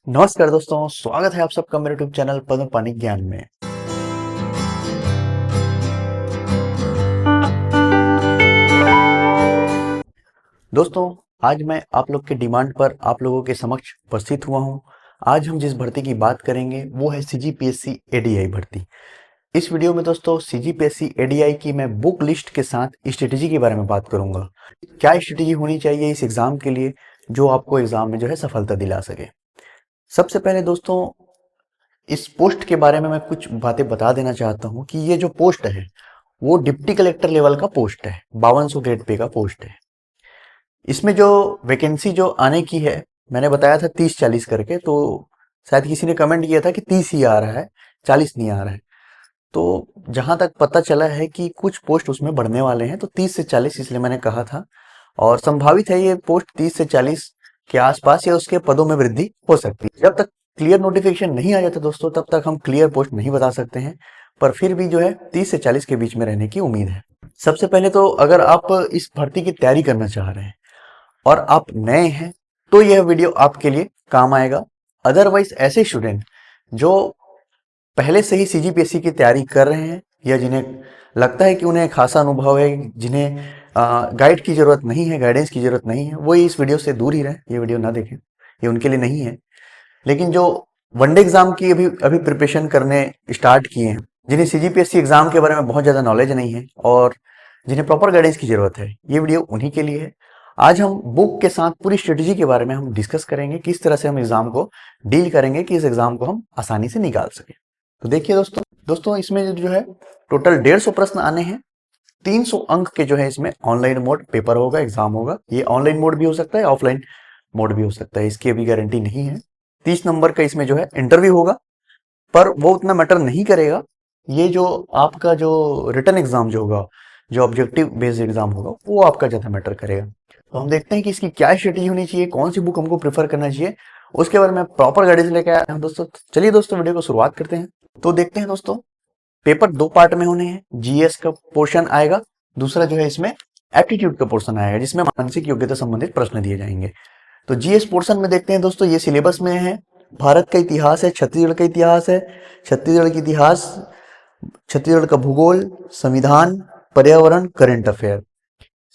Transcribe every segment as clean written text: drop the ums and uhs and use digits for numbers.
नमस्कार दोस्तों, स्वागत है आप सबका मेरे यूट्यूब चैनल पद्म पानी ज्ञान में। दोस्तों, आज मैं आप लोग के डिमांड पर आप लोगों के समक्ष उपस्थित हुआ हूं। आज हम जिस भर्ती की बात करेंगे वो है सीजीपीएससी एडीआई भर्ती। इस वीडियो में दोस्तों सीजीपीएससी एडीआई की मैं बुक लिस्ट के साथ स्ट्रेटेजी के बारे में बात करूंगा। क्या स्ट्रेटेजी होनी चाहिए इस एग्जाम के लिए जो आपको एग्जाम में जो है सफलता दिला सके। सबसे पहले दोस्तों, इस पोस्ट के बारे में मैं कुछ बातें बता देना चाहता हूं कि ये जो पोस्ट है वो डिप्टी कलेक्टर लेवल का पोस्ट है, 5200 ग्रेड पे का पोस्ट है। इसमें जो वैकेंसी जो आने की है, मैंने बताया था 30-40 करके, तो शायद किसी ने कमेंट किया था कि 30 ही आ रहा है, 40 नहीं आ रहा है। तो जहां तक पता चला है कि कुछ पोस्ट उसमें बढ़ने वाले हैं, तो 30 से 40 इसलिए मैंने कहा था। और संभावित है ये पोस्ट 30 से 40 के आसपास या उसके पदों में वृद्धि हो सकती है। जब तक क्लियर नोटिफिकेशन नहीं आ जाता दोस्तों, तब तक हम क्लियर पोस्ट नहीं बता सकते हैं, पर फिर भी जो है 30 से 40 के बीच में रहने की उम्मीद है। सबसे पहले तो अगर आप इस भर्ती की तैयारी करना चाह रहे हैं और आप नए हैं तो यह वीडियो आपके लिए काम आएगा। अदरवाइज ऐसे स्टूडेंट जो पहले से ही सीजीपीएससी की तैयारी कर रहे हैं या जिन्हें लगता है कि उन्हें खासा अनुभव है, जिन्हें गाइड की जरूरत नहीं है, गाइडेंस की जरूरत नहीं है, वो इस वीडियो से दूर ही रहें, ये वीडियो ना देखें, ये उनके लिए नहीं है। लेकिन जो वनडे एग्जाम की अभी अभी प्रिपरेशन करने स्टार्ट किए हैं, जिन्हें सीजीपीएससी एग्जाम के बारे में बहुत ज्यादा नॉलेज नहीं है और जिन्हें प्रॉपर गाइडेंस की जरूरत है, ये वीडियो उन्हीं के लिए है। आज हम बुक के साथ पूरी स्ट्रेटेजी के बारे में हम डिस्कस करेंगे, किस तरह से हम एग्जाम को डील करेंगे कि इस एग्जाम को हम आसानी से निकाल सके। तो देखिए दोस्तों इसमें जो है टोटल 150 प्रश्न आने हैं। 300 अंक के जो है इसमें ऑनलाइन मोड पेपर होगा, एग्जाम होगा। ये ऑनलाइन मोड भी हो सकता है, ऑफलाइन मोड भी हो सकता है, इसकी अभी गारंटी नहीं है। 30 नंबर का इसमें जो है इंटरव्यू होगा, पर वो उतना मैटर नहीं करेगा। ये जो आपका जो रिटन एग्जाम जो होगा, जो ऑब्जेक्टिव बेस्ड एग्जाम होगा, वो आपका ज्यादा मैटर करेगा। तो हम देखते हैं कि इसकी क्या स्ट्रेटेजी होनी चाहिए, कौन सी बुक हमको प्रेफर करना चाहिए, उसके बारे में प्रॉपर गाइडेंस लेके आया हूं दोस्तों। चलिए दोस्तों वीडियो को शुरुआत करते हैं। तो देखते हैं दोस्तों, पेपर 2 पार्ट में होने हैं। जीएस का पोर्शन आएगा, दूसरा जो है इसमें एप्टीट्यूड का पोर्शन आएगा, जिसमें मानसिक योग्यता संबंधित प्रश्न दिए जाएंगे। तो जीएस पोर्शन में देखते हैं दोस्तों, ये सिलेबस में है। भारत का इतिहास है, छत्तीसगढ़ का इतिहास है, छत्तीसगढ़ का इतिहास, छत्तीसगढ़ का भूगोल, संविधान, पर्यावरण, करंट अफेयर।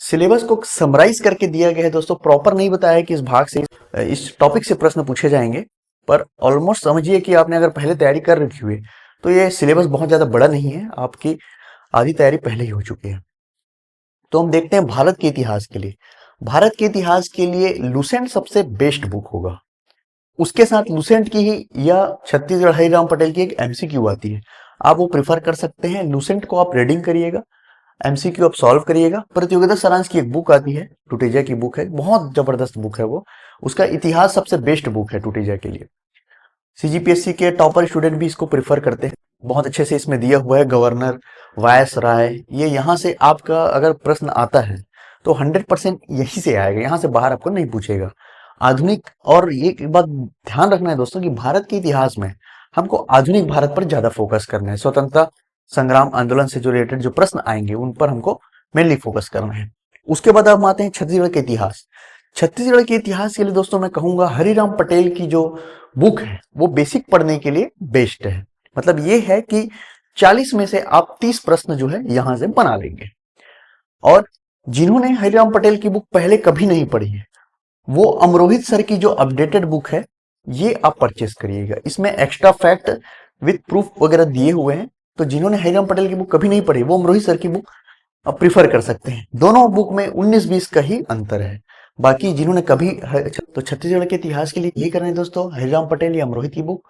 सिलेबस को समराइज करके दिया गया है दोस्तों। प्रॉपर नहीं बताया कि इस भाग से, इस टॉपिक से प्रश्न पूछे जाएंगे, पर ऑलमोस्ट समझिए कि आपने अगर पहले तैयारी कर रखी हुई तो ये सिलेबस बहुत ज्यादा बड़ा नहीं है, आपकी आधी तैयारी पहले ही हो चुकी है। तो हम देखते हैं भारत के इतिहास के लिए। भारत के इतिहास के लिए लुसेंट सबसे बेस्ट बुक होगा। उसके साथ लुसेंट की ही या छत्तीसगढ़ हरिराम पटेल की एक एमसीक्यू आती है, आप वो प्रिफर कर सकते हैं। लुसेंट को आप रीडिंग करिएगा, एमसीक्यू आप सॉल्व करिएगा। प्रतियोगिता सारांश की एक बुक आती है, टूटेजा की बुक है, बहुत जबरदस्त बुक है वो। उसका इतिहास सबसे बेस्ट बुक है टूटेजा के लिए। सीजीपीएससी के टॉपर स्टूडेंट भी इसको प्रिफर करते हैं। बहुत अच्छे से इसमें दिया हुआ है गवर्नर, वायस राय। ये यहाँ से आपका अगर प्रश्न आता है तो 100% यही से आएगा, यहाँ से बाहर आपको नहीं पूछेगा। आधुनिक, और ये एक बात ध्यान रखना है दोस्तों कि भारत के इतिहास में हमको आधुनिक भारत पर ज्यादा फोकस करना है। स्वतंत्रता संग्राम आंदोलन से जो रिलेटेड जो प्रश्न आएंगे उन पर हमको मेनली फोकस करना है। उसके बाद हम आते हैं छत्तीसगढ़ के इतिहास। छत्तीसगढ़ के इतिहास के लिए दोस्तों मैं कहूंगा हरिराम पटेल की जो बुक है वो बेसिक पढ़ने के लिए बेस्ट है। मतलब ये है कि 40 में से आप 30 प्रश्न जो है यहां से बना लेंगे। और जिन्होंने हरिराम पटेल की बुक पहले कभी नहीं पढ़ी है, वो अमरोहित सर की जो अपडेटेड बुक है ये आप परचेस करिएगा। इसमें एक्स्ट्रा फैक्ट विद प्रूफ वगैरह दिए हुए हैं। तो जिन्होंने हरिराम पटेल की बुक कभी नहीं पढ़ी वो अमरोहित सर की बुक आप प्रिफर कर सकते हैं। दोनों बुक में 19-20 का ही अंतर है। बाकी जिन्होंने कभी तो छत्तीसगढ़ के इतिहास के लिए यही करना है दोस्तों, हरिराम पटेल या अमरोहित की बुक।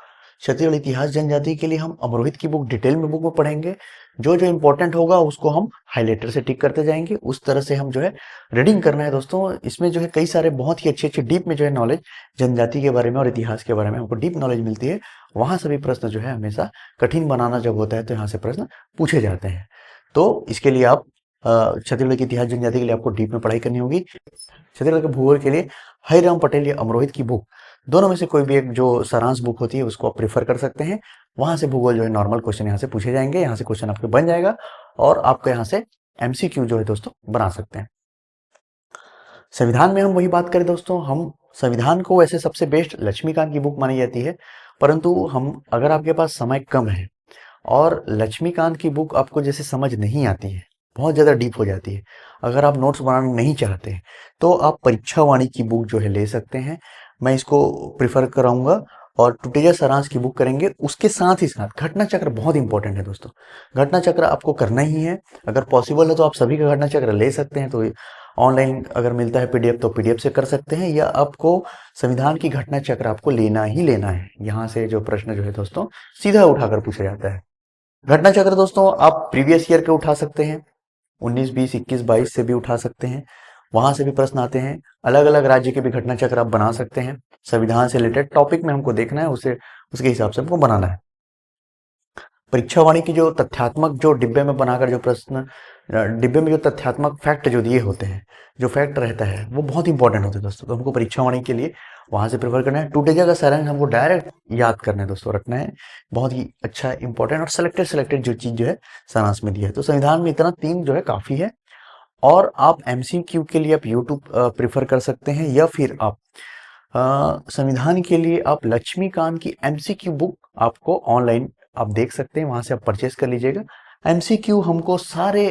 छत्तीसगढ़ इतिहास जनजाति के लिए हम अमरोहित की बुक डिटेल में बुक में पढ़ेंगे। जो जो इंपॉर्टेंट होगा उसको हम हाईलाइटर से टिक करते जाएंगे। उस तरह से हम जो है रीडिंग करना है दोस्तों। इसमें जो है कई सारे बहुत ही अच्छे अच्छे डीप में जो है नॉलेज जनजाति के बारे में और इतिहास के बारे में हमको डीप नॉलेज मिलती है। वहां से भी प्रश्न जो है हमेशा कठिन बनाना जब होता है तो यहाँ से प्रश्न पूछे जाते हैं। तो इसके लिए आप छत्तीसगढ़ के इतिहास जनजाति के लिए आपको डीप में पढ़ाई करनी होगी। छत्तीसगढ़ के भूगोल के लिए हरिराम पटेल या अमरोहित की बुक, दोनों में से कोई भी एक जो सारांश बुक होती है उसको आप प्रेफर कर सकते हैं। वहां से भूगोल जो है नॉर्मल क्वेश्चन यहाँ से पूछे जाएंगे, यहाँ से क्वेश्चन आपके बन जाएगा और आपको यहाँ से एमसीक्यू जो है दोस्तों बना सकते हैं। संविधान में हम वही बात करें दोस्तों, हम संविधान को वैसे सबसे बेस्ट लक्ष्मीकांत की बुक मानी जाती है, परंतु हम अगर आपके पास समय कम है और लक्ष्मीकांत की बुक आपको जैसे समझ नहीं आती है, बहुत ज़्यादा डीप हो जाती है, अगर आप नोट्स बनाना नहीं चाहते हैं तो आप परीक्षा वाणी की बुक जो है ले सकते हैं। मैं इसको प्रिफर कराऊंगा। और टुटेजा सारांश की बुक करेंगे। उसके साथ ही साथ घटना चक्र बहुत इंपॉर्टेंट है दोस्तों, घटना चक्र आपको करना ही है। अगर पॉसिबल है तो आप सभी का घटना चक्र ले सकते हैं, तो ऑनलाइन अगर मिलता है पीडीएफ तो पीडीएफ से कर सकते हैं, या आपको संविधान की घटना चक्र आपको लेना ही लेना है। यहाँ से जो प्रश्न जो है दोस्तों सीधा उठाकर पूछा जाता है। घटना चक्र दोस्तों आप प्रीवियस ईयर के उठा सकते हैं, 19, 20, 21, 22 से भी उठा सकते हैं, वहां से भी प्रश्न आते हैं। अलग अलग राज्य के भी घटना चक्र आप बना सकते हैं। संविधान से रिलेटेड टॉपिक में हमको देखना है, उसे उसके हिसाब से हमको बनाना है। परीक्षा वाणी की जो तथ्यात्मक जो डिब्बे में बनाकर जो प्रश्न, डिब्बे में जो तथ्यात्मक फैक्ट जो दिए होते हैं, जो फैक्ट रहता है वो बहुत इंपॉर्टेंट होते हैं दोस्तों। तो हमको परीक्षा वाणी के लिए वहां से प्रेफर करना है। टूटेजा का सारांश हमको डायरेक्ट याद करना है दोस्तों, रखना है। बहुत ही अच्छा इंपॉर्टेंट और सिलेक्टेड सिलेक्टेड जो चीज जो है सारांश में दिया है। तो संविधान में इतना 3 जो है काफी है। और आप एमसीक्यू के लिए आप यूट्यूब प्रेफर कर सकते हैं, या फिर आप संविधान के लिए आप लक्ष्मीकांत की एमसीक्यू बुक आपको ऑनलाइन आप देख सकते हैं, वहां से आप परचेस कर लीजिएगा। एमसीक्यू हमको सारे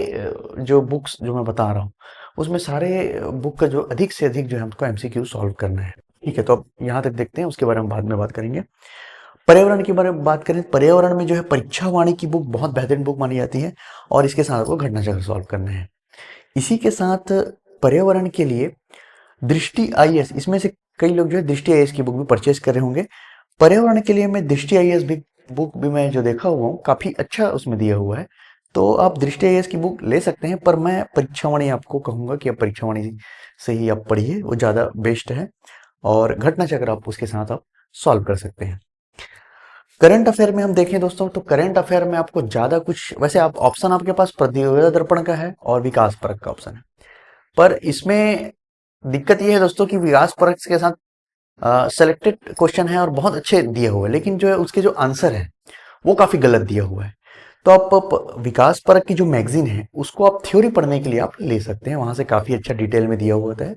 जो बुक्स जो मैं बता रहा हूँ उसमें सारे बुक का जो अधिक से अधिक जो है हमको एमसीक्यू सॉल्व करना है। ठीक है, तो अब यहाँ तक देखते हैं, उसके बारे में बाद में बात करेंगे। पर्यावरण के बारे में बात करें, पर्यावरण में जो है परीक्षा वाणी की बुक बहुत बेहतरीन बुक मानी जाती है, और इसके साथ आपको घटना चक्र सॉल्व करना है। इसी के साथ पर्यावरण के लिए दृष्टि आईएएस, इसमें से कई लोग जो है दृष्टि आईएएस की बुक भी परचेज कर रहे होंगे। पर्यावरण के लिए मैं दृष्टि आईएएस भी बुक भी मैं जो देखा हुआ हूँ काफी अच्छा उसमें दिया हुआ है, तो आप दृष्टि आईएएस की बुक ले सकते हैं। पर मैं परीक्षावाणी आपको कहूंगा कि आप परीक्षावाणी से ही आप पढ़िए, वो ज्यादा बेस्ट है। और घटना चक्र आप उसके साथ आप सॉल्व कर सकते हैं। करंट अफेयर में हम देखें दोस्तों, तो करंट अफेयर में आपको ज्यादा कुछ, वैसे आप ऑप्शन आपके पास प्रतियोगिता दर्पण का है और विकास परक का ऑप्शन है, पर इसमें दिक्कत यह है दोस्तों कि विकास परक के साथ सेलेक्टेड क्वेश्चन है और बहुत अच्छे दिए हुए हैं, लेकिन जो है उसके जो आंसर है वो काफी गलत दिया हुआ है। तो आप विकास परक की जो मैगजीन है उसको आप थ्योरी पढ़ने के लिए आप ले सकते हैं, वहां से काफी अच्छा डिटेल में दिया हुआ होता है।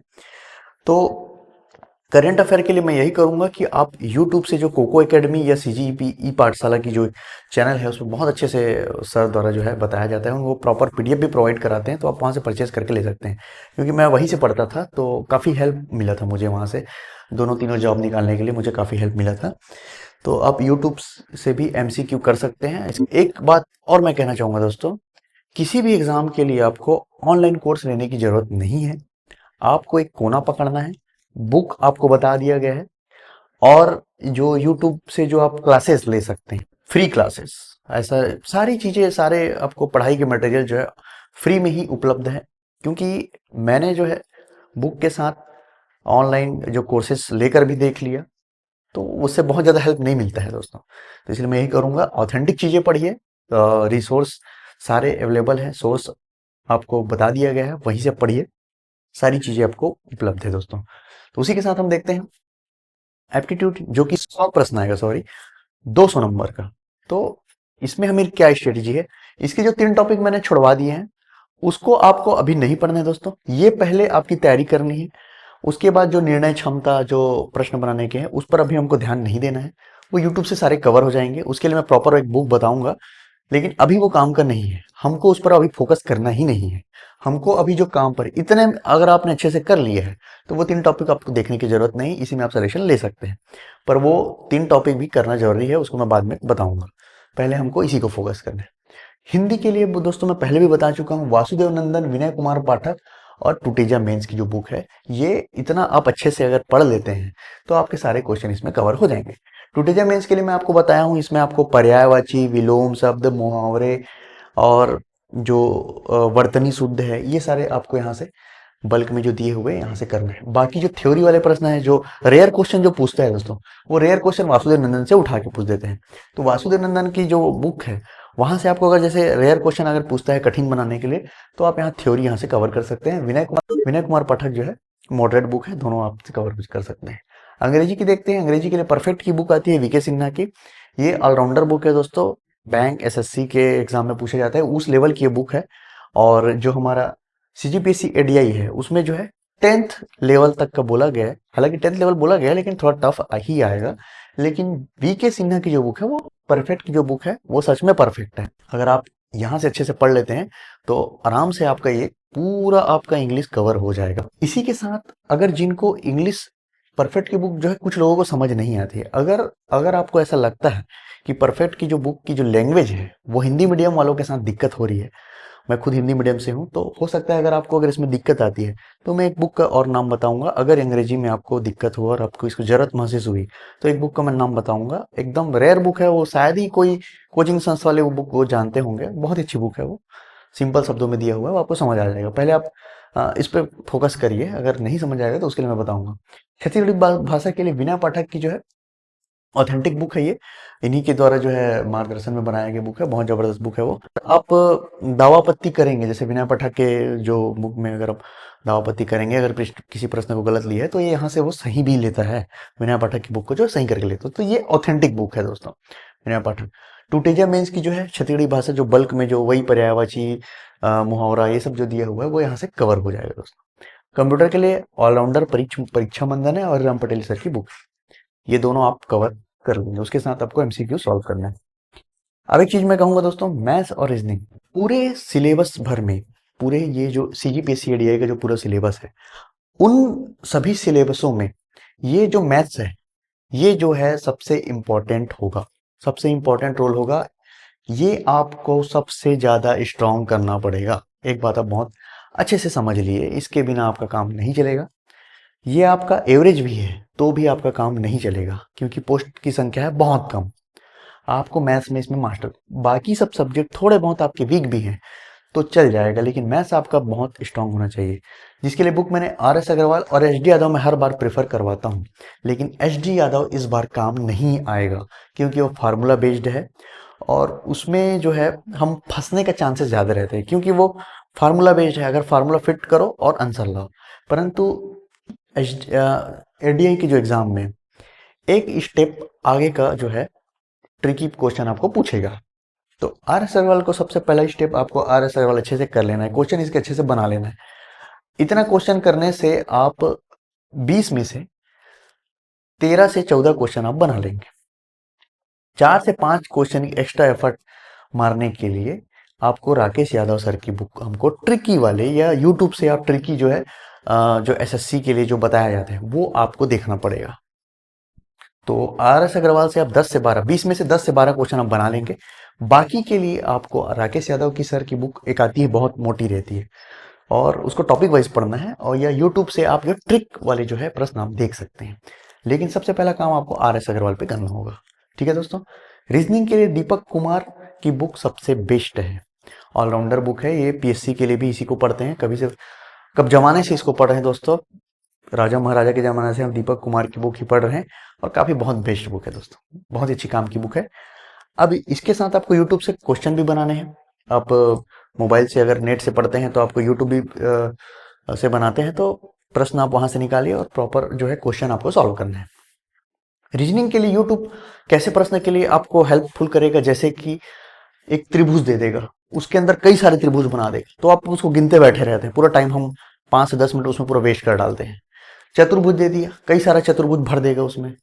तो करंट अफेयर के लिए मैं यही करूंगा कि आप YouTube से जो कोको एकेडमी या CGEP ई पाठशाला की जो चैनल है उसमें बहुत अच्छे से सर द्वारा जो है बताया जाता है, वो प्रॉपर पीडीएफ भी प्रोवाइड कराते हैं, तो आप वहां से परचेज करके ले सकते हैं। क्योंकि मैं वहीं से पढ़ता था तो काफ़ी हेल्प मिला था मुझे वहां से, दोनों तीनों जॉब निकालने के लिए मुझे काफ़ी हेल्प मिला था। तो आप यूट्यूब से भी MCQ कर सकते हैं। एक बात और मैं कहना चाहूंगा दोस्तों, किसी भी एग्जाम के लिए आपको ऑनलाइन कोर्स लेने की जरूरत नहीं है। आपको एक कोना पकड़ना है, बुक आपको बता दिया गया है, और जो YouTube से जो आप क्लासेस ले सकते हैं, फ्री क्लासेस, ऐसा सारी चीजें, सारे आपको पढ़ाई के मटेरियल जो है फ्री में ही उपलब्ध है। क्योंकि मैंने जो है बुक के साथ ऑनलाइन जो कोर्सेस लेकर भी देख लिया, तो उससे बहुत ज़्यादा हेल्प नहीं मिलता है दोस्तों। तो इसलिए मैं यही करूँगा, ऑथेंटिक चीज़ें पढ़िए, रिसोर्स सारे अवेलेबल हैं, सोर्स आपको बता दिया गया है, वहीं से पढ़िए, सारी चीज़ें आपको उपलब्ध है दोस्तों। तो उसी के साथ हम देखते हैं एप्टीट्यूड, जो कि 100 प्रश्न आएगा, सॉरी 200 नंबर का। तो इसमें हमें क्या स्ट्रेटेजी है, इसके जो 3 टॉपिक मैंने छुड़वा दिए हैं उसको आपको अभी नहीं पढ़ना है दोस्तों, ये पहले आपकी तैयारी करनी है। उसके बाद जो निर्णय क्षमता जो प्रश्न बनाने के हैं उस पर अभी हमको ध्यान नहीं देना है, वो यूट्यूब से सारे कवर हो जाएंगे। उसके लिए मैं प्रॉपर एक बुक बताऊंगा, लेकिन अभी वो काम का नहीं है, हमको उस पर अभी फोकस करना ही नहीं है। हमको अभी जो काम पर इतने अगर आपने अच्छे से कर लिए है तो वो 3 टॉपिक आपको देखने की जरूरत नहीं, इसी में आप सजेशन ले सकते हैं। पर वो 3 टॉपिक भी करना जरूरी है, उसको मैं बाद में बताऊंगा, पहले हमको इसी को फोकस करना है। हिंदी के लिए दोस्तों मैं पहले भी बता चुका हूँ, वासुदेव नंदन, विनय कुमार पाठक और टुटेजा मेंस की जो बुक है, ये इतना आप अच्छे से अगर पढ़ लेते हैं तो आपके सारे क्वेश्चन इसमें कवर हो जाएंगे। टुटेजा मेंस के लिए मैं आपको बताया हूँ, इसमें आपको पर्यायवाची, विलोम शब्द, मुहावरे और जो वर्तनी शुद्ध है, ये सारे आपको यहाँ से बल्क में जो दिए हुए यहाँ से करना है। बाकी जो थ्योरी वाले प्रश्न है, जो रेयर क्वेश्चन जो पूछता है दोस्तों, वो रेयर क्वेश्चन वासुदेव नंदन से उठा के पूछ देते हैं। तो वासुदेव नंदन की जो बुक है वहां से आपको अगर जैसे रेयर क्वेश्चन अगर पूछता है कठिन बनाने के लिए, तो आप यहाँ थ्योरी यहाँ से कवर कर सकते हैं। विनय कुमार पाठक जो है मॉडरेट बुक है, दोनों आप कवर कर सकते हैं। अंग्रेजी की देखते हैं, अंग्रेजी के लिए परफेक्ट की बुक आती है वीके सिन्हा की, ये ऑलराउंडर बुक है दोस्तों, बैंक SSC के एग्जाम में पूछा जाता है, उस लेवल की ये बुक है। और जो हमारा CGPSC ADI है उसमें जो है 10th लेवल तक का बोला गया है। हालांकि 10th लेवल बोला गया है लेकिन थोड़ा टफ ही आएगा। लेकिन वीके सिन्हा की जो बुक है वो परफेक्ट की जो बुक है वो सच में परफेक्ट है। अगर आप यहाँ से अच्छे से पढ़ लेते हैं तो आराम से आपका ये पूरा आपका इंग्लिश कवर हो जाएगा। इसी के साथ अगर जिनको इंग्लिश परफेक्ट की बुक जो है कुछ लोगों को समझ नहीं आती है, अगर अगर आपको ऐसा लगता है कि परफेक्ट की जो बुक की जो लैंग्वेज है वो हिंदी मीडियम वालों के साथ दिक्कत हो रही है, मैं खुद हिंदी मीडियम से हूँ, तो हो सकता है अगर इसमें दिक्कत आती है तो मैं एक बुक का और नाम बताऊंगा। अगर अंग्रेजी में आपको दिक्कत हो और आपको इसको जरूरत महसूस हुई तो एक बुक का मैं नाम बताऊंगा। एकदम रेयर बुक है वो, शायद ही कोई कोचिंग संस्था वाले वो बुक वो जानते होंगे। बहुत अच्छी बुक है वो, सिंपल शब्दों में दिया हुआ है, वो आपको समझ आ जाएगा। पहले आप इस पे फोकस करिए, अगर नहीं समझ आएगा तो उसके लिए मैं बताऊंगा। छत्तीसगढ़ी भाषा के लिए बिना पाठक की जो है ऑथेंटिक बुक है ये, इन्हीं के द्वारा जो है मार्गदर्शन में बनाया गया बुक है, बहुत जबरदस्त बुक है वो। आप दावापत्ती करेंगे, जैसे विनय पाठक के जो बुक में अगर आप दावापत्ती करेंगे, अगर किसी प्रश्न को गलत लिया है तो ये यहाँ से वो सही भी लेता है, विनय पाठक की बुक को जो सही करके लेता है। तो ये ऑथेंटिक बुक है दोस्तों विनय पाठक। टूटेजा मेंस की जो है छत्तीसगढ़ी भाषा जो बल्क में जो वही पर्यायवाची मुहावरा ये सब जो दिया हुआ है वो यहाँ से कवर हो जाएगा दोस्तों। कंप्यूटर के लिए ऑलराउंडर परीक्षा मंदन है और राम पटेल सर की बुक, ये दोनों आप कवर कर लेंगे। उसके साथ आपको एमसीक्यू सॉल्व करना है। अब एक चीज मैं कहूंगा दोस्तों, मैथ्स और रीजनिंग पूरे सिलेबस भर में, पूरे ये जो सीजीपीएससी एडीआई का जो पूरा सिलेबस है उन सभी सिलेबसों में ये जो मैथ्स है ये जो है सबसे इंपॉर्टेंट होगा, सबसे इंपॉर्टेंट रोल होगा। ये आपको सबसे ज्यादा स्ट्रांग करना पड़ेगा। एक बात आप बहुत अच्छे से समझ लिए, इसके बिना आपका काम नहीं चलेगा। ये आपका एवरेज भी है तो भी आपका काम नहीं चलेगा, क्योंकि पोस्ट की संख्या है बहुत कम। आपको मैथ्स में इसमें मास्टर, बाकी सब सब्जेक्ट थोड़े बहुत आपके वीक भी हैं तो चल जाएगा, लेकिन मैथ्स आपका बहुत स्ट्रांग होना चाहिए। जिसके लिए बुक मैंने आर एस अग्रवाल और एच डी यादव में हर बार प्रेफर करवाता हूँ, लेकिन एच डी यादव इस बार काम नहीं आएगा क्योंकि वो फार्मूला बेस्ड है और उसमें जो है हम फंसने का चांसेस ज़्यादा रहते हैं, क्योंकि वो फार्मूला बेस्ड है। अगर फार्मूला फिट करो और आंसर लाओ, परंतु एडीआई के जो एग्जाम में एक स्टेप आगे का जो है ट्रिकी क्वेश्चन आपको पूछेगा। तो आर एस अग्रवाल को सबसे पहला स्टेप आपको आर एस अग्रवाल अच्छे से कर लेना है, क्वेश्चन इसके अच्छे से बना लेना है। इतना क्वेश्चन करने से आप 20 में से 13 से 14 क्वेश्चन आप बना लेंगे। 4 से 5 क्वेश्चन एक्स्ट्रा एफर्ट मारने के लिए आपको राकेश यादव सर की बुक हमको ट्रिकी वाले, या यूट्यूब से आप ट्रिकी जो है जो एसएससी के लिए जो बताया जाता है वो आपको देखना पड़ेगा। तो आर एस अग्रवाल से आप 10 से 12, 20 में से 10 से 12 क्वेश्चन आप बना लेंगे। बाकी के लिए आपको राकेश यादव की सर की बुक एक आती है, बहुत मोटी रहती है और उसको टॉपिक वाइज पढ़ना है, और या यूट्यूब से आप जो ट्रिक वाले जो है प्रश्न आप देख सकते हैं। लेकिन सबसे पहला काम आपको आर एस अग्रवाल पे करना होगा। ठीक है दोस्तों। रीजनिंग के लिए दीपक कुमार की बुक सबसे बेस्ट है, ऑलराउंडर बुक है ये, पीएससी के लिए भी इसी को पढ़ते हैं, कभी से कब जमाने से इसको पढ़ रहे हैं दोस्तों, राजा महाराजा के जमाने से हम दीपक कुमार की बुक ही पढ़ रहे हैं और काफी बहुत बेस्ट बुक है दोस्तों, बहुत अच्छी काम की बुक है। अब इसके साथ आपको यूट्यूब से क्वेश्चन भी बनाने हैं। आप मोबाइल से अगर नेट से पढ़ते हैं तो आपको यूट्यूब भी से बनाते हैं, तो प्रश्न आप वहां से निकालिए और प्रॉपर जो है क्वेश्चन आपको सॉल्व करना है। रीजनिंग के लिए यूट्यूब कैसे प्रश्न के लिए आपको हेल्पफुल करेगा, जैसे कि एक त्रिभुज दे देगा, उसके अंदर कई सारे त्रिभुज बना देगा, तो आप उसको गिनते बैठे रहते हैं पूरा टाइम, हम 5 से 10 मिनट उसमें पूरा वेस्ट कर डालते हैं। चतुर्भुज दे दिया, कई सारा चतुर्भुज भर देगा उसमें,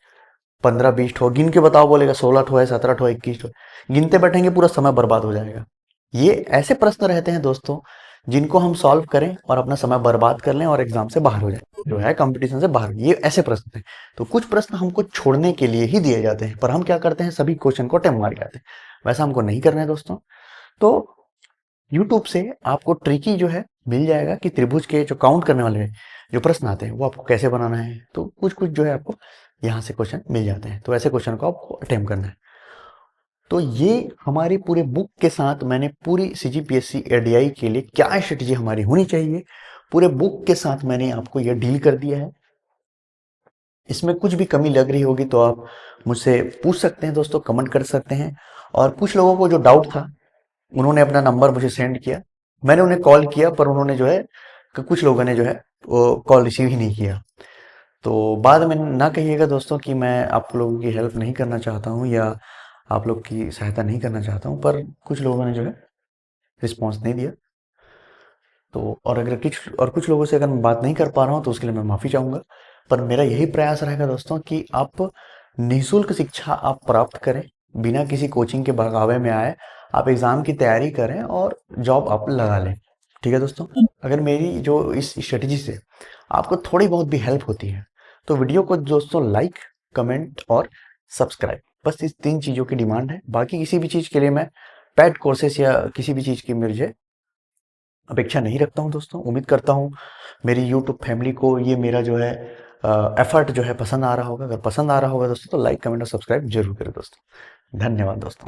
15-20 ठो गिन के बताओ, बोलेगा 16 ठो है, 17 ठो है, 21 ठो, गिनते बैठेंगे पूरा समय बर्बाद हो जाएगा। ये ऐसे प्रश्न रहते हैं दोस्तों जिनको हम सॉल्व करें और अपना समय बर्बाद कर लें और एग्जाम से बाहर हो जाए, जो है कंपटीशन से बाहर, ये ऐसे प्रश्न हैं। तो कुछ प्रश्न हमको छोड़ने के लिए ही दिए जाते हैं, पर हम क्या करते हैं, सभी क्वेश्चन को अटेम्प्ट मार के आते हैं। वैसा हमको नहीं करना है दोस्तों। तो यूट्यूब से आपको ट्रिकी जो है मिल जाएगा कि त्रिभुज के जो काउंट करने वाले जो प्रश्न आते हैं वो आपको कैसे बनाना है, तो कुछ कुछ जो है आपको यहाँ से क्वेश्चन मिल जाते हैं, तो ऐसे क्वेश्चन को आपको अटेम्प्ट करना है। तो ये हमारी पूरे बुक के साथ मैंने पूरी सीजीपीएससी एडीआई के लिए क्या स्ट्रेटेजी हमारी होनी चाहिए, पूरे बुक के साथ मैंने आपको यह डील कर दिया है। इसमें कुछ भी कमी लग रही होगी तो आप मुझसे पूछ सकते हैं दोस्तों, कमेंट कर सकते हैं। और कुछ लोगों को जो डाउट था उन्होंने अपना नंबर मुझे सेंड किया, मैंने उन्हें कॉल किया, पर उन्होंने जो है कुछ लोगों ने जो है वो कॉल रिसीव ही नहीं किया। तो बाद में ना कहिएगा दोस्तों कि मैं आप लोगों की हेल्प नहीं करना चाहता हूँ या आप लोग की सहायता नहीं करना चाहता हूँ, पर कुछ लोगों ने जो है रिस्पॉन्स नहीं दिया। तो और अगर कुछ लोगों से अगर मैं बात नहीं कर पा रहा हूँ तो उसके लिए मैं माफ़ी चाहूँगा। पर मेरा यही प्रयास रहेगा दोस्तों कि आप निःशुल्क शिक्षा आप प्राप्त करें, बिना किसी कोचिंग के बहकावे में आए आप एग्ज़ाम की तैयारी करें और जॉब आप लगा लें। ठीक है दोस्तों? अगर मेरी जो इस स्ट्रेटजी से आपको थोड़ी बहुत भी हेल्प होती है तो वीडियो को दोस्तों लाइक, कमेंट और सब्सक्राइब, बस इस 3 चीज़ों की डिमांड है। बाकी किसी भी चीज़ के लिए मैं पेड कोर्सेस या किसी भी चीज़ की मुझे अपेक्षा नहीं रखता हूँ दोस्तों। उम्मीद करता हूँ मेरी यूट्यूब फैमिली को ये मेरा जो है एफर्ट जो है पसंद आ रहा होगा। अगर पसंद आ रहा होगा दोस्तों तो लाइक, कमेंट और सब्सक्राइब जरूर करें दोस्तों। धन्यवाद दोस्तों।